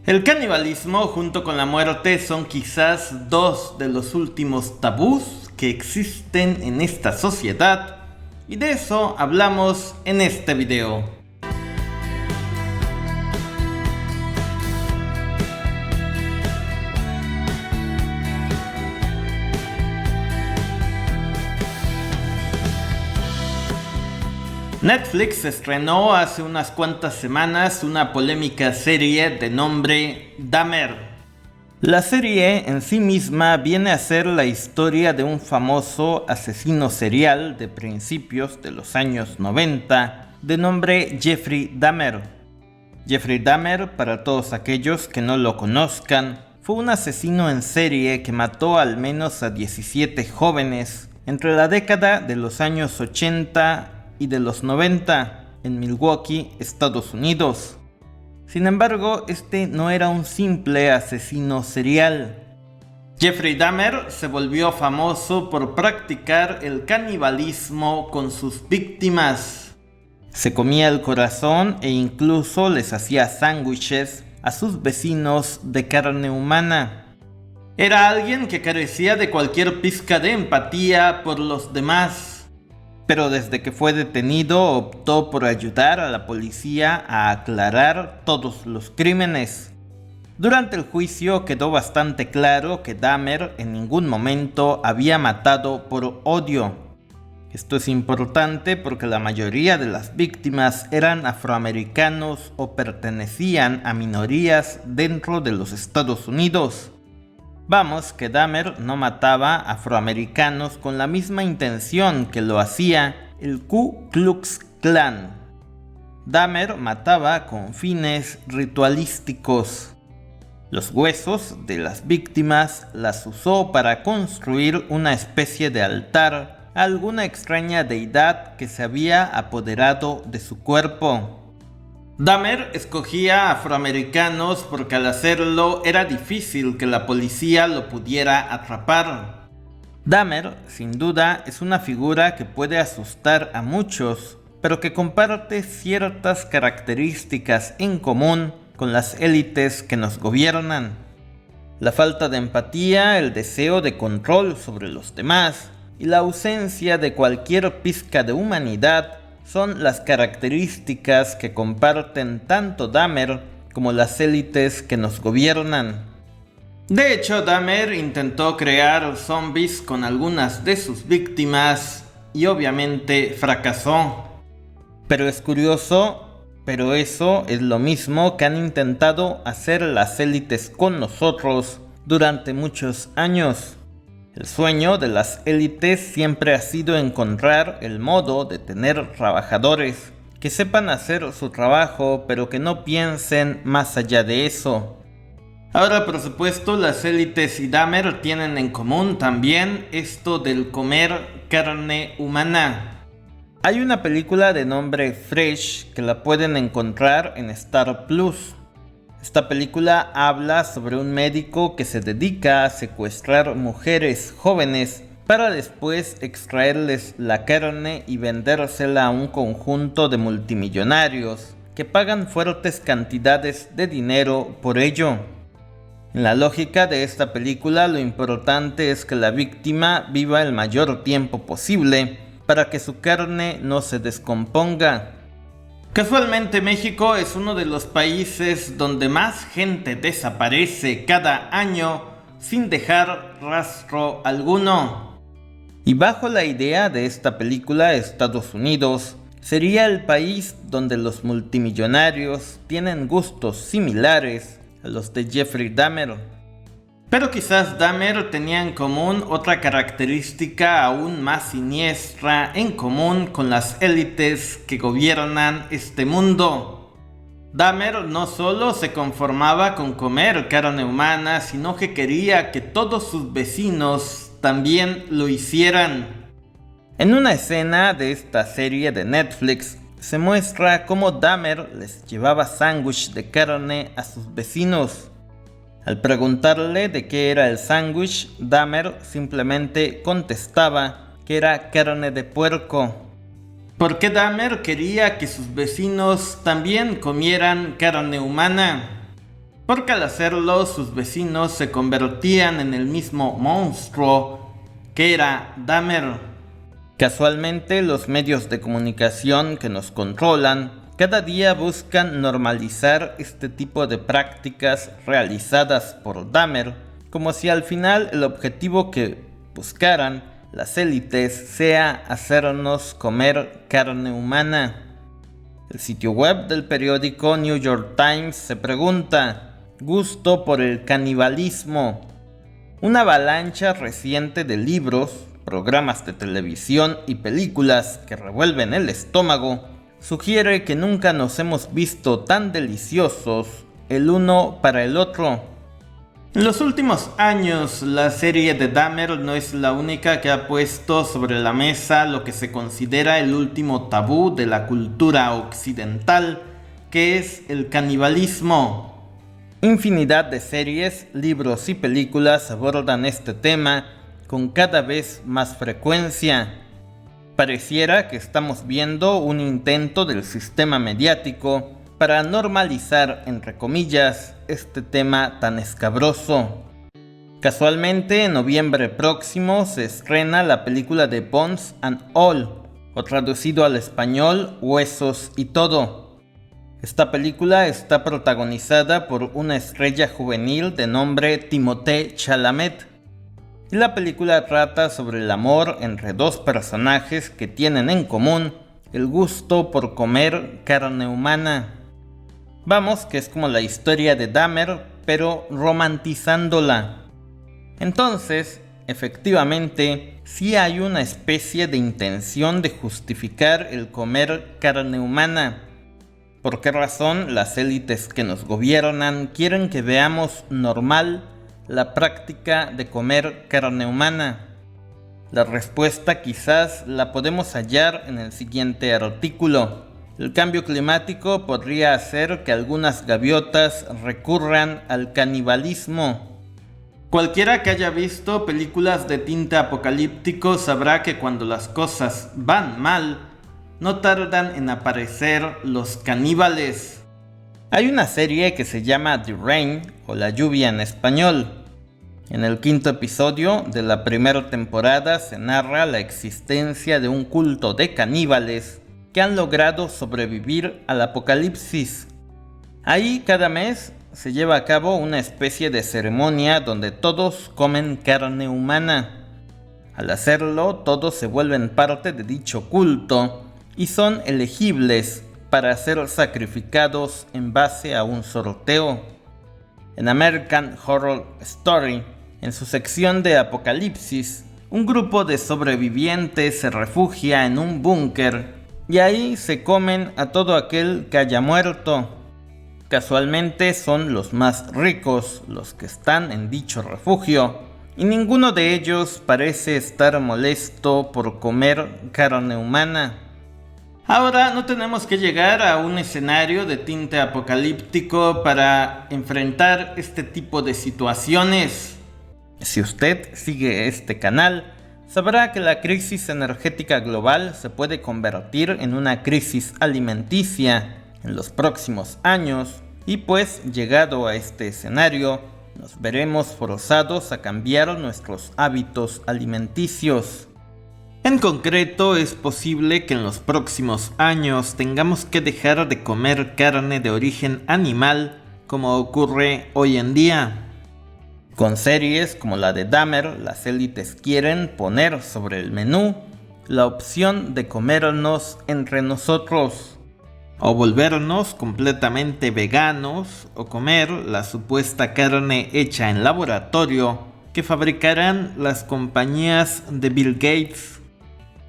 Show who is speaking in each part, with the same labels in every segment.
Speaker 1: El canibalismo junto con la muerte son quizás dos de los últimos tabús que existen en esta sociedad, y de eso hablamos en este video. Netflix estrenó hace unas cuantas semanas una polémica serie de nombre Dahmer. La serie en sí misma viene a ser la historia de un famoso asesino serial de principios de los años 90 de nombre Jeffrey Dahmer. Jeffrey Dahmer, para todos aquellos que no lo conozcan, fue un asesino en serie que mató al menos a 17 jóvenes entre la década de los años 80 y de los 90 en Milwaukee, Estados Unidos. Sin embargo, este no era un simple asesino serial. Jeffrey Dahmer se volvió famoso por practicar el canibalismo con sus víctimas. Se comía el corazón e incluso les hacía sándwiches a sus vecinos de carne humana. Era alguien que carecía de cualquier pizca de empatía por los demás. Pero desde que fue detenido optó por ayudar a la policía a aclarar todos los crímenes. Durante el juicio quedó bastante claro que Dahmer en ningún momento había matado por odio. Esto es importante porque la mayoría de las víctimas eran afroamericanos o pertenecían a minorías dentro de los Estados Unidos. Vamos, que Dahmer no mataba afroamericanos con la misma intención que lo hacía el Ku Klux Klan. Dahmer mataba con fines ritualísticos. Los huesos de las víctimas las usó para construir una especie de altar a alguna extraña deidad que se había apoderado de su cuerpo. Dahmer escogía afroamericanos porque al hacerlo era difícil que la policía lo pudiera atrapar. Dahmer, sin duda, es una figura que puede asustar a muchos, pero que comparte ciertas características en común con las élites que nos gobiernan. La falta de empatía, el deseo de control sobre los demás y la ausencia de cualquier pizca de humanidad son las características que comparten tanto Dahmer como las élites que nos gobiernan. De hecho, Dahmer intentó crear zombies con algunas de sus víctimas y obviamente fracasó. Pero es curioso, pero eso es lo mismo que han intentado hacer las élites con nosotros durante muchos años. El sueño de las élites siempre ha sido encontrar el modo de tener trabajadores que sepan hacer su trabajo, pero que no piensen más allá de eso. Ahora, por supuesto, las élites y Dahmer tienen en común también esto del comer carne humana. Hay una película de nombre Fresh que la pueden encontrar en Star Plus. Esta película habla sobre un médico que se dedica a secuestrar mujeres jóvenes para después extraerles la carne y vendérsela a un conjunto de multimillonarios que pagan fuertes cantidades de dinero por ello. En la lógica de esta película, lo importante es que la víctima viva el mayor tiempo posible para que su carne no se descomponga. Casualmente, México es uno de los países donde más gente desaparece cada año sin dejar rastro alguno. Y bajo la idea de esta película, Estados Unidos sería el país donde los multimillonarios tienen gustos similares a los de Jeffrey Dahmer. Pero quizás Dahmer tenía en común otra característica aún más siniestra en común con las élites que gobiernan este mundo. Dahmer no solo se conformaba con comer carne humana, sino que quería que todos sus vecinos también lo hicieran. En una escena de esta serie de Netflix se muestra cómo Dahmer les llevaba sándwich de carne a sus vecinos. Al preguntarle de qué era el sándwich, Dahmer simplemente contestaba que era carne de puerco. Porque Dahmer quería que sus vecinos también comieran carne humana. porque al hacerlo sus vecinos se convertían en el mismo monstruo que era Dahmer. Casualmente, los medios de comunicación que nos controlan cada día buscan normalizar este tipo de prácticas realizadas por Dahmer, como si al final el objetivo que buscaran las élites sea hacernos comer carne humana. El sitio web del periódico New York Times se pregunta: ¿gusto por el canibalismo? Una avalancha reciente de libros, programas de televisión y películas que revuelven el estómago sugiere que nunca nos hemos visto tan deliciosos el uno para el otro. En los últimos años, la serie de Dahmer no es la única que ha puesto sobre la mesa lo que se considera el último tabú de la cultura occidental, que es el canibalismo. Infinidad de series, libros y películas abordan este tema con cada vez más frecuencia. Pareciera que estamos viendo un intento del sistema mediático para normalizar, entre comillas, este tema tan escabroso. Casualmente, en noviembre próximo se estrena la película de Bones and All, o traducido al español, Huesos y Todo. Esta película está protagonizada por una estrella juvenil de nombre Timothée Chalamet. Y la película trata sobre el amor entre dos personajes que tienen en común el gusto por comer carne humana. Vamos, que es como la historia de Dahmer, pero romantizándola. Entonces, efectivamente, sí hay una especie de intención de justificar el comer carne humana. ¿Por qué razón las élites que nos gobiernan quieren que veamos normal la práctica de comer carne humana? La respuesta quizás la podemos hallar en el siguiente artículo. El cambio climático podría hacer que algunas gaviotas recurran al canibalismo. Cualquiera que haya visto películas de tinte apocalíptico sabrá que cuando las cosas van mal, no tardan en aparecer los caníbales. Hay una serie que se llama The Rain, o La Lluvia en español. En el 5º episodio de la primera temporada se narra la existencia de un culto de caníbales que han logrado sobrevivir al apocalipsis. Ahí cada mes se lleva a cabo una especie de ceremonia donde todos comen carne humana. Al hacerlo, todos se vuelven parte de dicho culto y son elegibles para ser sacrificados en base a un sorteo. En American Horror Story, en su sección de Apocalipsis, un grupo de sobrevivientes se refugia en un búnker y ahí se comen a todo aquel que haya muerto. Casualmente son los más ricos los que están en dicho refugio, y ninguno de ellos parece estar molesto por comer carne humana. Ahora no tenemos que llegar a un escenario de tinte apocalíptico para enfrentar este tipo de situaciones. Si usted sigue este canal, sabrá que la crisis energética global se puede convertir en una crisis alimenticia en los próximos años, y pues llegado a este escenario, nos veremos forzados a cambiar nuestros hábitos alimenticios. En concreto, es posible que en los próximos años tengamos que dejar de comer carne de origen animal, como ocurre hoy en día. Con series como la de Dahmer, las élites quieren poner sobre el menú la opción de comernos entre nosotros, o volvernos completamente veganos, o comer la supuesta carne hecha en laboratorio que fabricarán las compañías de Bill Gates.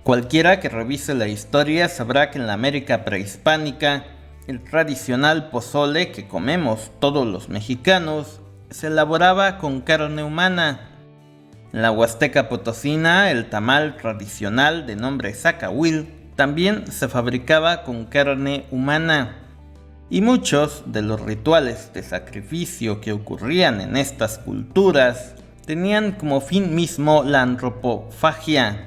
Speaker 1: Cualquiera que revise la historia sabrá que en la América prehispánica, el tradicional pozole que comemos todos los mexicanos se elaboraba con carne humana. En la Huasteca Potosina, el tamal tradicional de nombre zacahuil también se fabricaba con carne humana. Y muchos de los rituales de sacrificio que ocurrían en estas culturas tenían como fin mismo la antropofagia.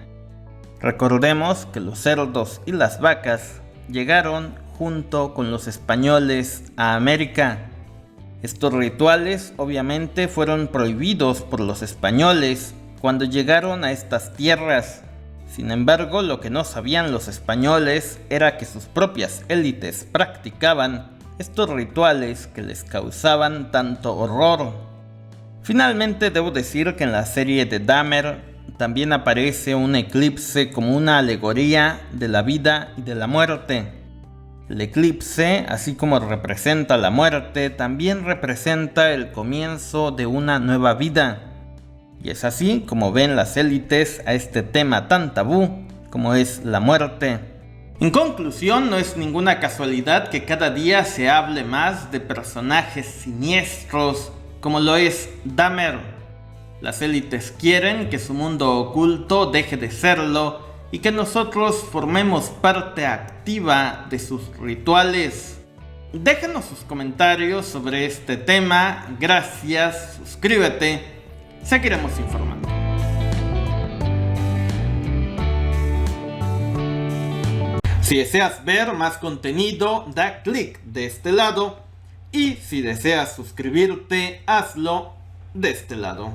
Speaker 1: Recordemos que los cerdos y las vacas llegaron junto con los españoles a América. Estos rituales obviamente fueron prohibidos por los españoles cuando llegaron a estas tierras. Sin embargo, lo que no sabían los españoles era que sus propias élites practicaban estos rituales que les causaban tanto horror. Finalmente, debo decir que en la serie de Dahmer también aparece un eclipse como una alegoría de la vida y de la muerte. El eclipse, así como representa la muerte, también representa el comienzo de una nueva vida. Y es así como ven las élites a este tema tan tabú como es la muerte. En conclusión, no es ninguna casualidad que cada día se hable más de personajes siniestros como lo es Dahmer. Las élites quieren que su mundo oculto deje de serlo y que nosotros formemos parte activa de sus rituales. Déjanos sus comentarios sobre este tema. Gracias, suscríbete, seguiremos informando. Si deseas ver más contenido, da clic de este lado, y si deseas suscribirte, hazlo de este lado.